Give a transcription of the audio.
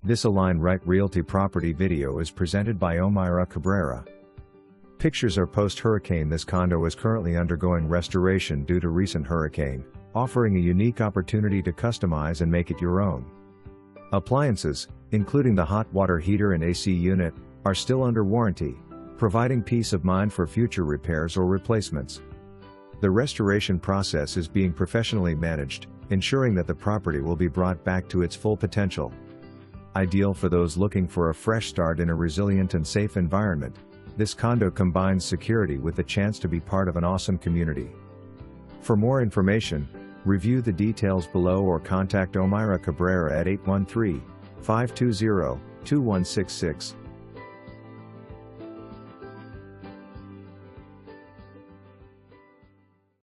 This Align Right Realty property video is presented by Omaira Cabrera. Pictures are post-hurricane. This condo is currently undergoing restoration due to recent hurricane, offering a unique opportunity to customize and make it your own. Appliances, including the hot water heater and AC unit, are still under warranty, providing peace of mind for future repairs or replacements. The restoration process is being professionally managed, ensuring that the property will be brought back to its full potential. Ideal for those looking for a fresh start in a resilient and safe environment, this condo combines security with the chance to be part of an awesome community. For more information, review the details below or contact Omaira Cabrera at 813-520-2166.